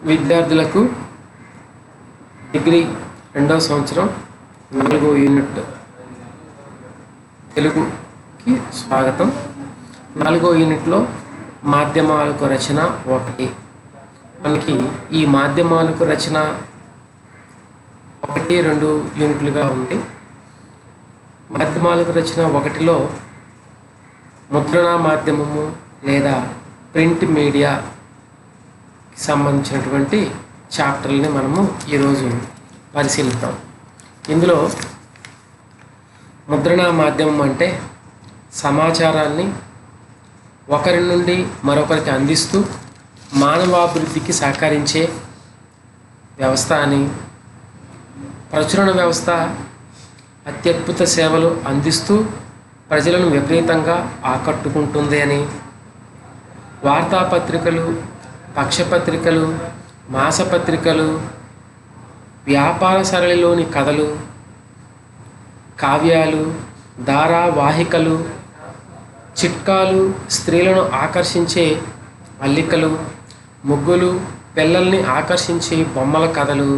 విద్యార్థులకు డిగ్రీ 2వ సంవత్సరం 4వ యూనిట్ తెలుగుకి స్వాగతం. 4వ యూనిట్లో మాధ్యమాలకు రచన 1. మనకి ఈ మాధ్యమాలకు రచన 1, 2 యూనిట్లుగా ఉంది. మాధ్యమాలకు రచన 1లో ముద్రణ మాధ్యమము లేదా ప్రింట్ మీడియా సంబంధించినటువంటి చాప్టర్ని మనము ఈరోజు పరిశీలిద్దాం. ఇందులో ముద్రణా మాధ్యమం అంటే సమాచారాన్ని ఒకరి నుండి మరొకరికి అందిస్తూ మానవాభివృద్ధికి సహకరించే వ్యవస్థ అని, ప్రచురణ వ్యవస్థ అత్యద్భుత సేవలు అందిస్తూ ప్రజలను విపరీతంగా ఆకట్టుకుంటుంది అని, వార్తాపత్రికలు, పక్షపత్రికలు, మాసపత్రికలు, వ్యాపార సరళిలోని కథలు, కావ్యాలు, ధారావాహికలు, చిట్కాలు, స్త్రీలను ఆకర్షించే అల్లికలు, ముగ్గులు, పిల్లల్ని ఆకర్షించే బొమ్మల కథలు,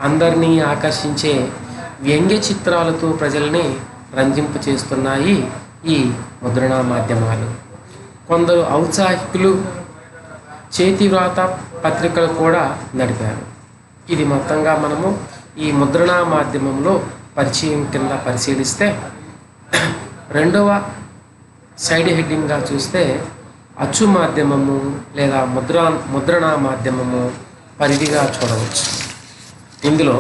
అందరినీ ఆకర్షించే వ్యంగ్య చిత్రాలతో ప్రజల్ని రంజింపచేస్తున్నాయి ఈ ముద్రణా మాధ్యమాలు. కొందరు ఔత్సాహికులు చేతివ్రాత పత్రికలు కూడా నడిపారు. ఇది మొత్తంగా మనము ఈ ముద్రణా మాధ్యమంలో పరిచయం కింద పరిశీలిస్తే, 2వ సైడ్ హెడ్డింగ్గా చూస్తే అచ్చు మాధ్యమము లేదా ముద్రణా మాధ్యమము పరిధిగా చూడవచ్చు. ఇందులో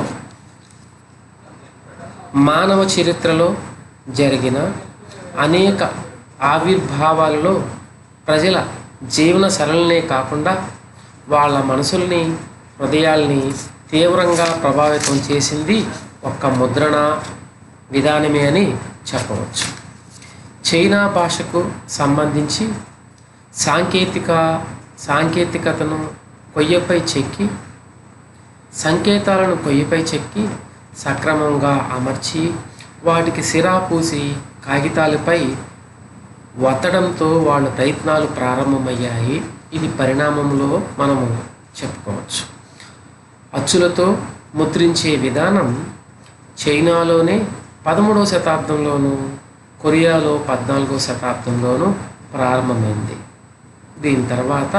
మానవ చరిత్రలో జరిగిన అనేక ఆవిర్భావాలలో ప్రజల జీవన సరళనే కాకుండా వాళ్ళ మనసుల్ని, హృదయాల్ని తీవ్రంగా ప్రభావితం చేసింది ఒక్క ముద్రణ విధానమే అని చెప్పవచ్చు. చైనా భాషకు సంబంధించి సాంకేతికతను కొయ్యపై చెక్కి, సంకేతాలను కొయ్యపై చెక్కి సక్రమంగా అమర్చి వాటికి సిరా పూసి కాగితాలపై వత్తడంతో వాళ్ళ ప్రయత్నాలు ప్రారంభమయ్యాయి. ఇది పరిణామంలో మనము చెప్పుకోవచ్చు. అచ్చులతో ముద్రించే విధానం చైనాలోనే 13వ శతాబ్దంలోనూ, కొరియాలో 14వ శతాబ్దంలోనూ ప్రారంభమైంది. దీని తర్వాత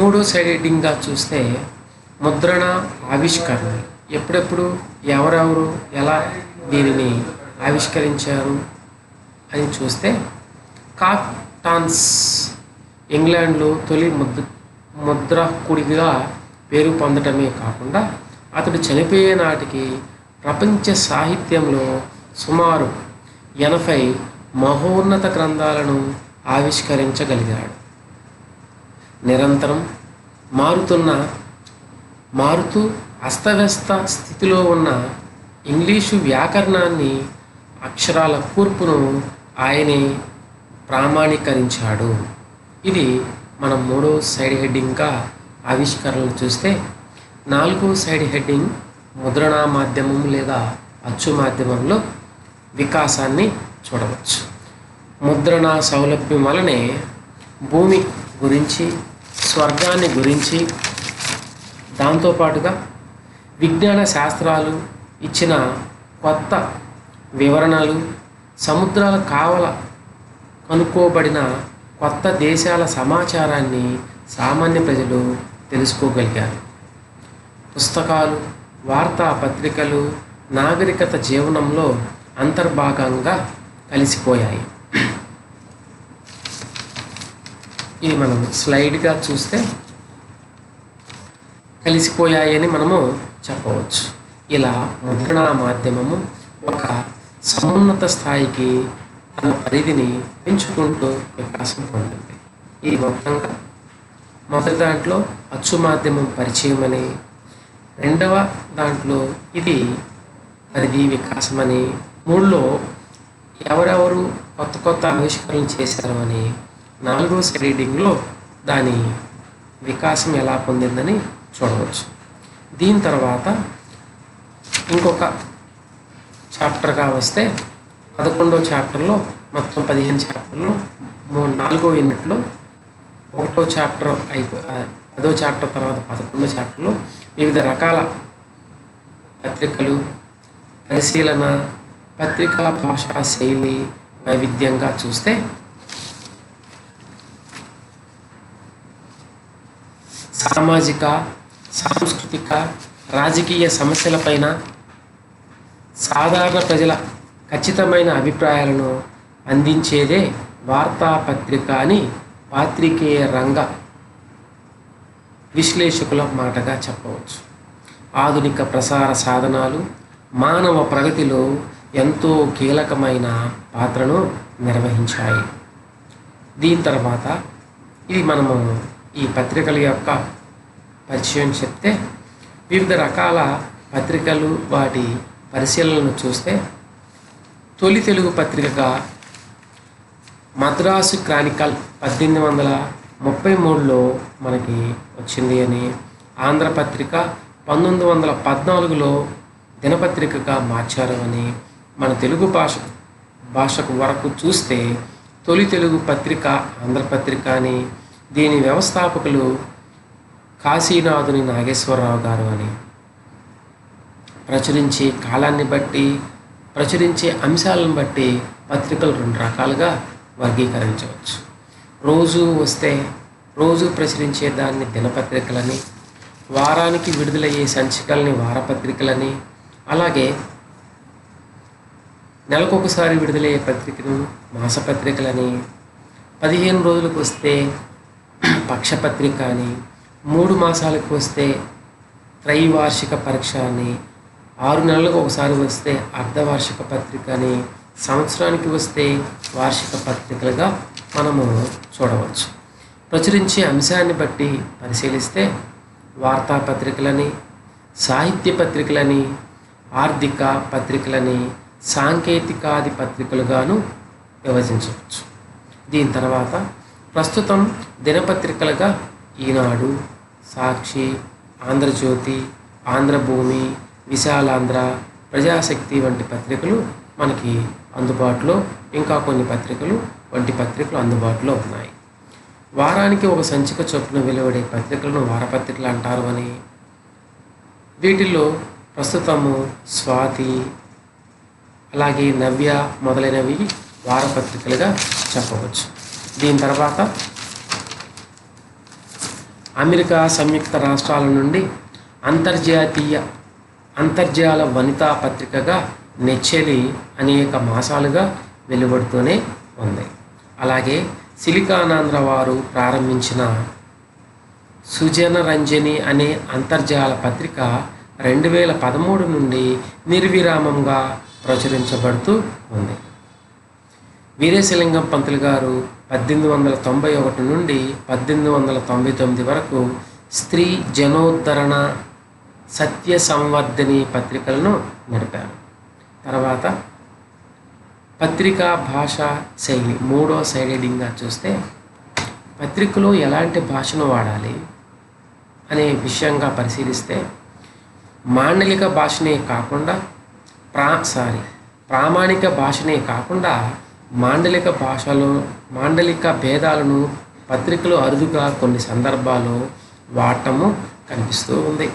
3వ సైడ్ హెడ్డింగ్గా చూస్తే ముద్రణ ఆవిష్కరణ. ఎప్పుడెప్పుడు, ఎవరెవరు, ఎలా దీనిని ఆవిష్కరించారు అని చూస్తే, కాక్టాన్స్ ఇంగ్లాండ్లో తొలి ముద్రకుడిగా పేరు పొందటమే కాకుండా అతడు చనిపోయే నాటికి ప్రపంచ సాహిత్యంలో సుమారు 80 మహోన్నత గ్రంథాలను ఆవిష్కరించగలిగాడు. నిరంతరం మారుతూ అస్తవ్యస్త స్థితిలో ఉన్న ఇంగ్లీషు వ్యాకరణాన్ని, అక్షరాల కూర్పును ఆయనే ప్రామాణీకరించాడు. ఇది మనం 3వ సైడ్ హెడ్డింగ్గా ఆవిష్కరణలు చూస్తే, 4వ సైడ్ హెడ్డింగ్ ముద్రణా మాధ్యమం లేదా అచ్చు మాధ్యమంలో వికాసాన్ని చూడవచ్చు. ముద్రణా సౌలభ్యం వలనే భూమి గురించి, స్వర్గాన్ని గురించి, దాంతోపాటుగా విజ్ఞాన శాస్త్రాలు ఇచ్చిన కొత్త వివరణలు, సముద్రాల కావల కనుక్కోబడిన కొత్త దేశాల సమాచారాన్ని సామాన్య ప్రజలు తెలుసుకోగలిగారు. పుస్తకాలు, వార్తాపత్రికలు నాగరికత జీవనంలో అంతర్భాగంగా కలిసిపోయాయి. ఇది మనం స్లైడ్గా చూస్తే కలిసిపోయాయని మనము చెప్పవచ్చు. ఇలా ముద్రణా మాధ్యమము ఒక సమున్నత స్థాయికి తన పరిధిని పెంచుకుంటూ వికాసం పొందింది. ఈ మొత్తంగా మొదటి దాంట్లో అచ్చు మాధ్యమం పరిచయం అని, 2వ దాంట్లో ఇది పరిధి వికాసం అని, 3లో ఎవరెవరు కొత్త ఆవిష్కరణలు చేశారు అని, 4వ సైడ్ హెడ్డింగ్లో దాని వికాసం ఎలా పొందిందని చూడవచ్చు. దీని తర్వాత ఇంకొక చాప్టర్గా వస్తే 11వ చాప్టర్లో, మొత్తం 15 చాప్టర్లో 4వ యూనిట్లో ఒకటో చాప్టర్ పదో చాప్టర్ తర్వాత 11వ చాప్టర్లో వివిధ రకాల పత్రికలు, పరిశీలన, పత్రికా భాషా శైలి వైవిధ్యంగా చూస్తే సామాజిక, సాంస్కృతిక, రాజకీయ సమస్యలపైన సాధారణ ప్రజల ఖచ్చితమైన అభిప్రాయాలను అందించేదే వార్తాపత్రిక అని పాత్రికేయ రంగ విశ్లేషకుల మాటగా చెప్పవచ్చు. ఆధునిక ప్రసార సాధనాలు మానవ ప్రగతిలో ఎంతో కీలకమైన పాత్రను నిర్వహించాయి. దీని తర్వాత ఇది మనము ఈ పత్రికల యొక్క పరిచయం చెప్తే, వివిధ రకాల పత్రికలు వాటి పరిశీలనను చూస్తే, తొలి తెలుగు పత్రికగా మద్రాసు క్రానికల్ 1833లో మనకి వచ్చింది అని, ఆంధ్రపత్రిక 1914లో దినపత్రికగా మార్చారు అని, మన తెలుగు భాషకు వరకు చూస్తే తొలి తెలుగు పత్రిక ఆంధ్రపత్రిక అని, దీని వ్యవస్థాపకులు కాశీనాథుని నాగేశ్వరరావు గారు అని, ప్రచురించే కాలాన్ని బట్టి, ప్రచురించే అంశాలను బట్టి పత్రికలు 2 రకాలుగా వర్గీకరించవచ్చు. రోజు ప్రచురించే దాన్ని దినపత్రికలని, వారానికి విడుదలయ్యే సంచికల్ని వారపత్రికలని, అలాగే నెలకొకసారి విడుదలయ్యే పత్రికను మాసపత్రికలని, 15 రోజులకు వస్తే పక్షపత్రిక అని, 3 మాసాలకు వస్తే త్రైవార్షిక పరీక్ష అని, 6 నెలలకు ఒకసారి వస్తే అర్ధవార్షిక పత్రిక అని, సంవత్సరానికి వస్తే వార్షిక పత్రికలుగా మనము చూడవచ్చు. ప్రచురించే అంశాన్ని బట్టి పరిశీలిస్తే వార్తాపత్రికలని, సాహిత్య పత్రికలని, ఆర్థిక పత్రికలని, సాంకేతికాది పత్రికలుగాను విభజించవచ్చు. దీని తర్వాత ప్రస్తుతం దినపత్రికలుగా ఈనాడు, సాక్షి, ఆంధ్రజ్యోతి, ఆంధ్రభూమి, విశాలాంధ్ర, ప్రజాశక్తి వంటి పత్రికలు మనకి అందుబాటులో, ఇంకా కొన్ని పత్రికలు వంటి పత్రికలు అందుబాటులో ఉన్నాయి. వారానికి ఒక సంచిక చొప్పున వెలువడే పత్రికలను వారపత్రికలు అంటారు అని, వీటిల్లో ప్రస్తుతము స్వాతి, అలాగే నవ్య మొదలైనవి వారపత్రికలుగా చెప్పవచ్చు. దీని తర్వాత అమెరికా సంయుక్త రాష్ట్రాల నుండి అంతర్జాల వనితా పత్రికగా నెచ్చెలి అనేక మాసాలుగా వెలువడుతూనే ఉంది. అలాగే సిలికానాంధ్ర వారు ప్రారంభించిన సుజనరంజని అనే అంతర్జాల పత్రిక 2013 నుండి నిర్విరామంగా ప్రచురించబడుతూ ఉంది. వీరేశలింగం పంతులు గారు 1891 నుండి 1899 వరకు స్త్రీ జనోద్ధరణ, సత్య సంవర్ధిని పత్రికలను నడిపారు. తర్వాత పత్రికా భాషా శైలి 3వ సైడెడింగ్గా చూస్తే, పత్రికలో ఎలాంటి భాషను వాడాలి అనే విషయంగా పరిశీలిస్తే, మాండలిక భాషనే కాకుండా ప్రామాణిక భాషనే కాకుండా మాండలిక భేదాలను పత్రికలు అరుదుగా కొన్ని సందర్భాల్లో వాడటము కనిపిస్తూ ఉంది.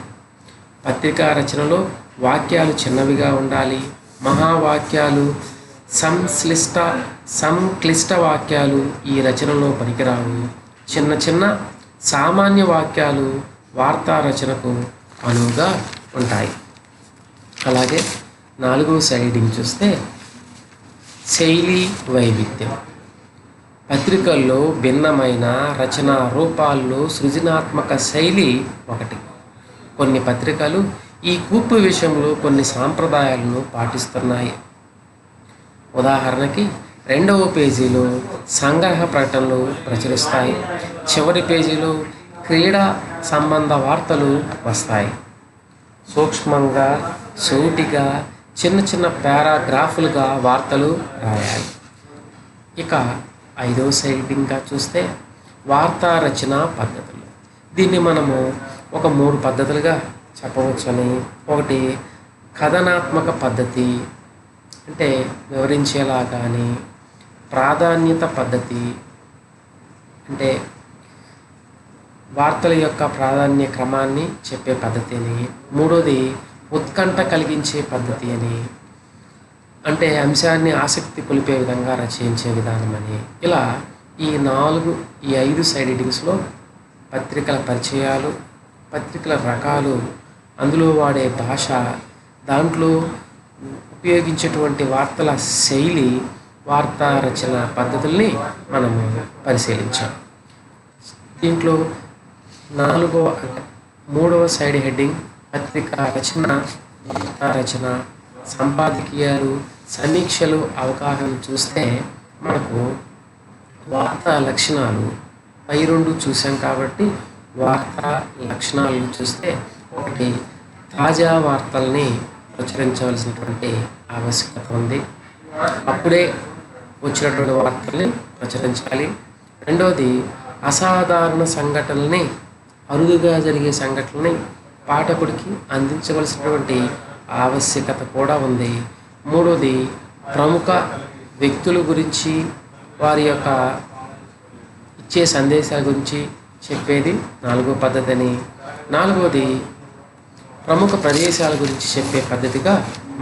పత్రికా రచనలో వాక్యాలు చిన్నవిగా ఉండాలి. మహావాక్యాలు, సంక్లిష్ట వాక్యాలు ఈ రచనలో పనికిరావు. చిన్న సామాన్య వాక్యాలు వార్తా రచనకు అనువుగా ఉంటాయి. అలాగే 4వ సైడింగ్ చూస్తే శైలి వైవిధ్యం. పత్రికల్లో భిన్నమైన రచనా రూపాల్లో సృజనాత్మక శైలి ఒకటి. కొన్ని పత్రికలు ఈ కూర్పు విషయంలో కొన్ని సాంప్రదాయాలను పాటిస్తున్నాయి. ఉదాహరణకి 2వ పేజీలో సంగ్రహ ప్రకటనలు ప్రచురిస్తాయి. చివరి పేజీలో క్రీడా సంబంధ వార్తలు వస్తాయి. సూక్ష్మంగా, సూటిగా, చిన్న పారాగ్రాఫులుగా వార్తలు రాయాలి. ఇక 5వ సైడింగ్గా చూస్తే వార్తా రచన పద్ధతులు. దీన్ని మనము ఒక 3 పద్ధతులుగా చెప్పవచ్చని. ఒకటి కథనాత్మక పద్ధతి, అంటే వివరించేలా కానీ. ప్రాధాన్యత పద్ధతి, అంటే వార్తల యొక్క ప్రాధాన్య క్రమాన్ని చెప్పే పద్ధతి అని. మూడోది ఉత్కంఠ కలిగించే పద్ధతి అని, అంటే అంశాన్ని ఆసక్తి కొలిపే విధంగా రచయించే విధానం అని. ఇలా ఈ 5 సైడ్ హెడ్డింగ్స్లో పత్రికల పరిచయాలు, పత్రికల రకాలు, అందులో వాడే భాష, దాంట్లో ఉపయోగించేటువంటి వార్తల శైలి, వార్తా రచన పద్ధతుల్ని మనము పరిశీలించాం. దీంట్లో 3వ సైడ్ హెడ్డింగ్ పత్రికా రచన, వార్తా రచన, సంపాదకీయాలు, సమీక్షలు, అవగాహన చూస్తే మనకు వార్తా లక్షణాలు పై 2 చూసాం కాబట్టి వార్తా లక్షణాలు చూస్తే, ఒకటి తాజా వార్తల్ని ప్రచురించవలసినటువంటి ఆవశ్యకత ఉంది, అప్పుడే వచ్చినటువంటి వార్తల్ని ప్రచురించాలి. రెండవది అసాధారణ సంఘటనల్ని, అరుదుగా జరిగే సంఘటనల్ని పాఠకుడికి అందించవలసినటువంటి ఆవశ్యకత కూడా ఉంది. మూడవది ప్రముఖ వ్యక్తుల గురించి, వారి యొక్క ఇచ్చే సందేశాల గురించి చెప్పేది 4వ పద్ధతి అని. 4వది ప్రముఖ ప్రదేశాల గురించి చెప్పే పద్ధతిగా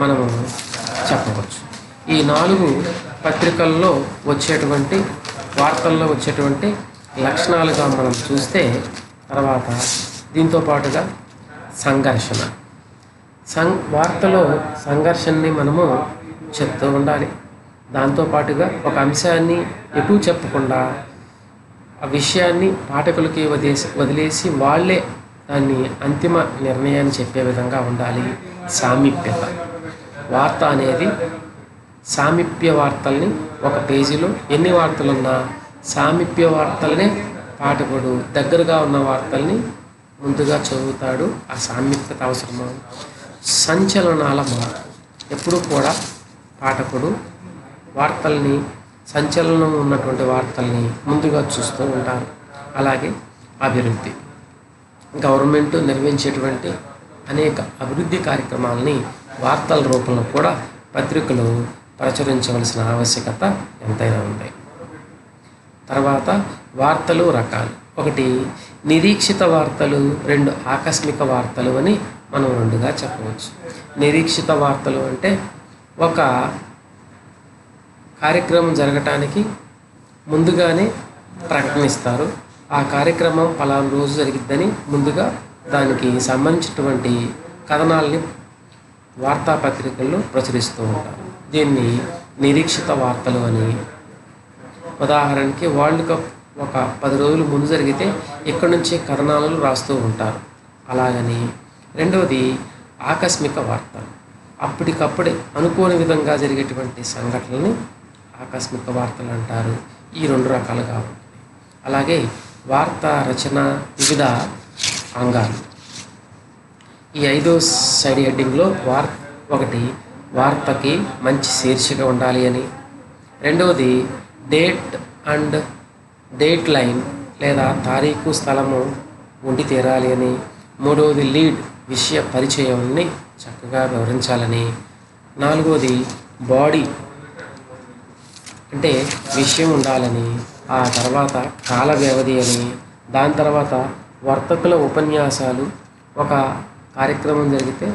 మనము చెప్పవచ్చు. ఈ 4 పత్రికల్లో వచ్చేటువంటి వార్తల్లో వచ్చేటువంటి లక్షణాలుగా మనం చూస్తే, తర్వాత దీంతో పాటుగా సంఘర్షణ, వార్తలో సంఘర్షణని మనము చెప్తూ ఉండాలి. దాంతోపాటుగా ఒక అంశాన్ని ఎటూ చెప్పకుండా ఆ విషయాన్ని పాఠకులకి వదిలేసి వాళ్ళే దాన్ని అంతిమ నిర్ణయాన్ని చెప్పే విధంగా ఉండాలి. సామీప్యత, వార్త అనేది సామీప్య వార్తల్ని, ఒక పేజీలో ఎన్ని వార్తలున్నా సామీప్య వార్తల్నే పాఠకుడు దగ్గరగా ఉన్న వార్తల్ని ముందుగా చదువుతాడు. ఆ సామీప్యత అవసరము. సంచలనాల మార్పు, ఎప్పుడు కూడా పాఠకుడు వార్తల్ని, సంచలనం ఉన్నటువంటి వార్తల్ని ముందుగా చూస్తూ ఉంటారు. అలాగే అభివృద్ధి, గవర్నమెంట్ నిర్వహించేటువంటి అనేక అభివృద్ధి కార్యక్రమాలని వార్తల రూపంలో కూడా పత్రికలు ప్రచురించవలసిన ఆవశ్యకత ఎంతైనా ఉంది. తర్వాత వార్తలు రకాలు, ఒకటి నిరీక్షిత వార్తలు, 2 ఆకస్మిక వార్తలు అని మనం 2గా చెప్పవచ్చు. నిరీక్షిత వార్తలు అంటే ఒక కార్యక్రమం జరగటానికి ముందుగానే ప్రకటనిస్తారు. ఆ కార్యక్రమం పలానా రోజు జరిగిద్దని ముందుగా దానికి సంబంధించినటువంటి కథనాల్ని వార్తాపత్రికల్లో ప్రచురిస్తూ ఉంటారు. దీన్ని నిరీక్షిత వార్తలు అని. ఉదాహరణకి వరల్డ్ కప్ ఒక 10 రోజులు ముందు జరిగితే ఇక్కడి నుంచే కథనాలను రాస్తూ ఉంటారు. అలాగని. రెండవది ఆకస్మిక వార్తలు, అప్పటికప్పుడే అనుకోని విధంగా జరిగేటువంటి సంఘటనల్ని ఆకస్మిక వార్తలు అంటారు. ఈ 2 రకాలుగా ఉంటుంది. అలాగే వార్తా రచన వివిధ అంగాలు. ఈ 5వ సైడ్ హెడ్డింగ్లో ఒకటి వార్తకి మంచి శీర్షిక ఉండాలి అని. రెండవది డేట్ లైన్ లేదా తారీఖు, స్థలము ఉండి తీరాలి అని. మూడవది లీడ్, విషయ పరిచయాన్ని చక్కగా వివరించాలని. 4వది బాడీ, అంటే విషయం ఉండాలని. ఆ తర్వాత కాల వ్యవధి అని. దాని తర్వాత వర్తకుల ఉపన్యాసాలు, ఒక కార్యక్రమం జరిగితే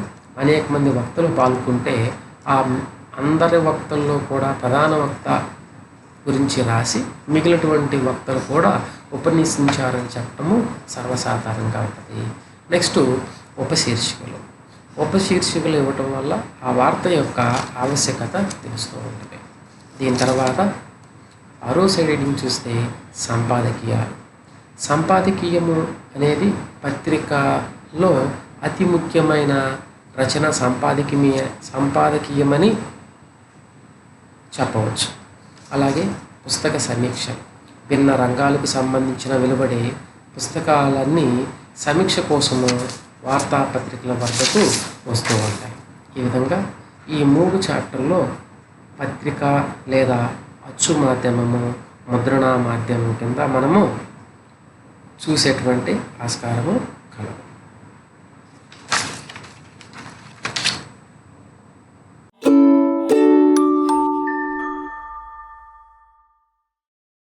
అనేక మంది వక్తలు పాల్గొంటే ఆ అందరి వక్తల్లో కూడా ప్రధాన వక్త గురించి రాసి మిగిలినటువంటి వక్తలు కూడా ఉపన్యసించారని చెప్పటము సర్వసాధారణంగా ఉంటుంది. నెక్స్ట్ ఉపశీర్షికలు ఇవ్వటం వల్ల ఆ వార్త యొక్క ఆవశ్యకత తెలుస్తూ ఉంటుంది. దీని తర్వాత 6వ సైడ్ హెడ్డింగ్ చూస్తే సంపాదకీయాలు. సంపాదకీయము అనేది పత్రికలో అతి ముఖ్యమైన రచన సంపాదకీయమని చెప్పవచ్చు. అలాగే పుస్తక సమీక్ష, భిన్న రంగాలకు సంబంధించిన వెలువడే పుస్తకాలన్నీ సమీక్ష కోసము వార్తాపత్రికల వద్దకు వస్తూ ఉంటాయి. ఈ విధంగా ఈ 3 చాప్టర్లో పత్రిక లేదా అచ్చు మాధ్యమము, ముద్రణా మాధ్యమం కింద మనము చూసేటువంటి ఆస్కారము కలదు.